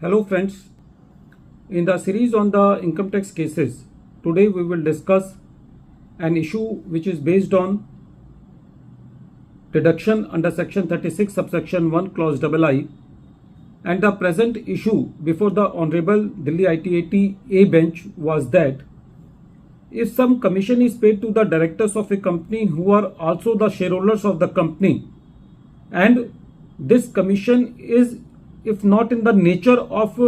Hello friends, in the series on the income tax cases, today we will discuss an issue which is based on deduction under section 36 subsection 1 clause II, and the present issue before the Honorable Delhi ITAT A bench was that if some commission is paid to the directors of a company who are also the shareholders of the company, and this commission is if not in the nature of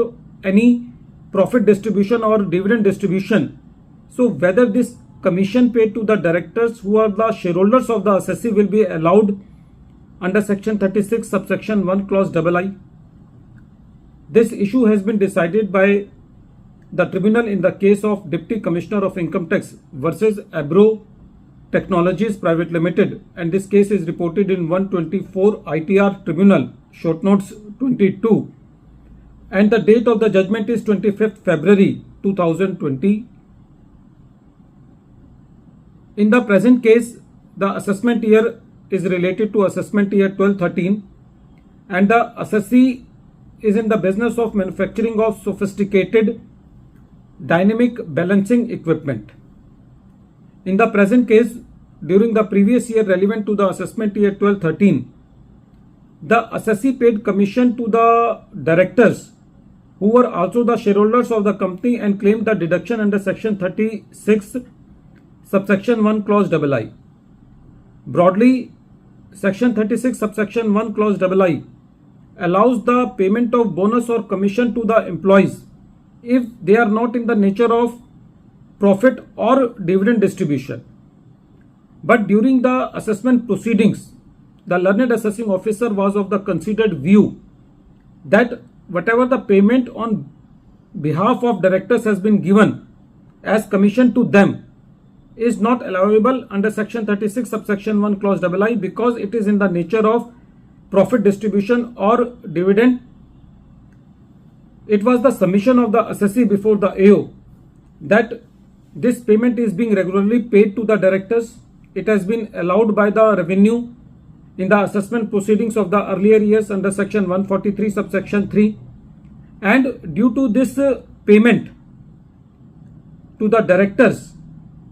any profit distribution or dividend distribution, so whether this commission paid to the directors who are the shareholders of the assessee will be allowed under section 36 subsection 1 clause II. This issue has been decided by the tribunal in the case of Deputy Commissioner of Income Tax versus Abro Technologies Private Limited, and this case is reported in 124 ITR Tribunal, short notes 22, and the date of the judgment is 25th February 2020. In the present case, the assessment year is related to assessment year 12-13, and the assessee is in the business of manufacturing of sophisticated dynamic balancing equipment. In the present case, during the previous year relevant to the assessment year 12-13, the assessee paid commission to the directors who were also the shareholders of the company and claimed the deduction under section 36 subsection 1 clause II. Broadly, section 36 subsection 1 clause II allows the payment of bonus or commission to the employees if they are not in the nature of profit or dividend distribution. But during the assessment proceedings, the learned assessing officer was of the considered view that whatever the payment on behalf of directors has been given as commission to them is not allowable under section 36 subsection 1 clause II because it is in the nature of profit distribution or dividend. It was the submission of the assessee before the AO that this payment is being regularly paid to the directors. It has been allowed by the revenue in the assessment proceedings of the earlier years under section 143 subsection 3, and due to this payment to the directors,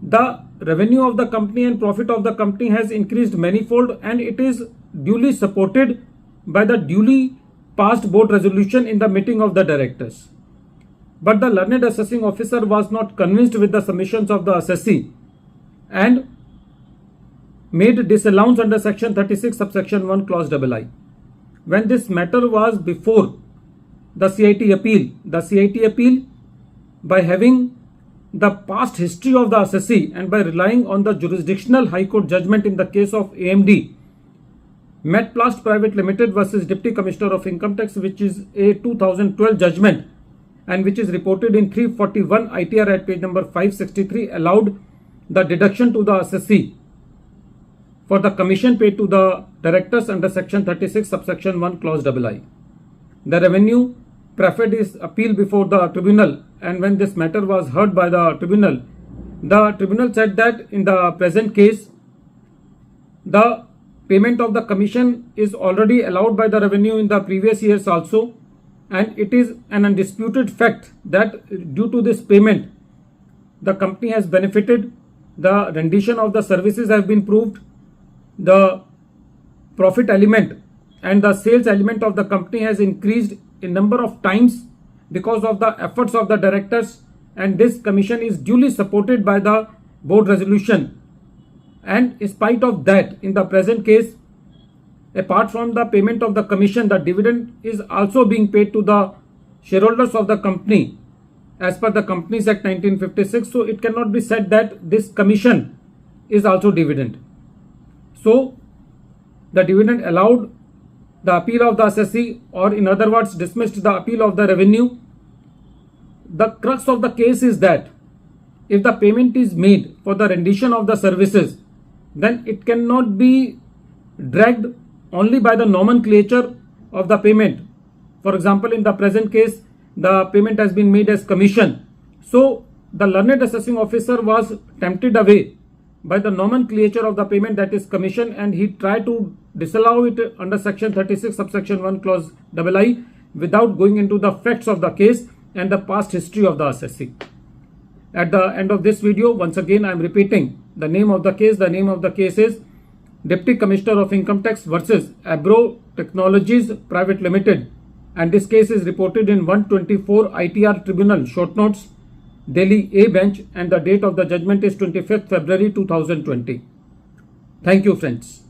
the revenue of the company and profit of the company has increased manifold, and it is duly supported by the duly passed board resolution in the meeting of the directors. But the learned assessing officer was not convinced with the submissions of the assessee and made disallowance under section 36 subsection 1 clause II. When this matter was before the CIT appeal, by having the past history of the assessee and by relying on the jurisdictional High Court judgment in the case of AMD, Medplast Private Limited versus Deputy Commissioner of Income Tax, which is a 2012 judgment and which is reported in 341 ITR at page number 563, allowed the deduction to the assessee for the commission paid to the directors under section 36 subsection 1 clause II. The revenue preferred his appeal before the tribunal, and when this matter was heard by the tribunal said that in the present case the payment of the commission is already allowed by the revenue in the previous years also, and it is an undisputed fact that due to this payment the company has benefited, the rendition of the services have been proved, the profit element and the sales element of the company has increased in number of times because of the efforts of the directors, and this commission is duly supported by the board resolution. And in spite of that, in the present case, apart from the payment of the commission, the dividend is also being paid to the shareholders of the company as per the Companies Act 1956. So it cannot be said that this commission is also dividend. So the dividend allowed the appeal of the assessee, or in other words dismissed the appeal of the revenue. The crux of the case is that if the payment is made for the rendition of the services, then it cannot be dragged only by the nomenclature of the payment. For example, in the present case, the payment has been made as commission. So the learned assessing officer was tempted away by the nomenclature of the payment, that is commission, and he tried to disallow it under section 36 subsection 1 clause II, without going into the facts of the case and the past history of the assessee. At the end of this video, once again I am repeating the name of the case. The name of the case is Deputy Commissioner of Income Tax versus Abro Technologies Private Limited, and this case is reported in 124 ITR Tribunal Short Notes, Delhi A Bench, and the date of the judgment is 25th February 2020. Thank you, friends.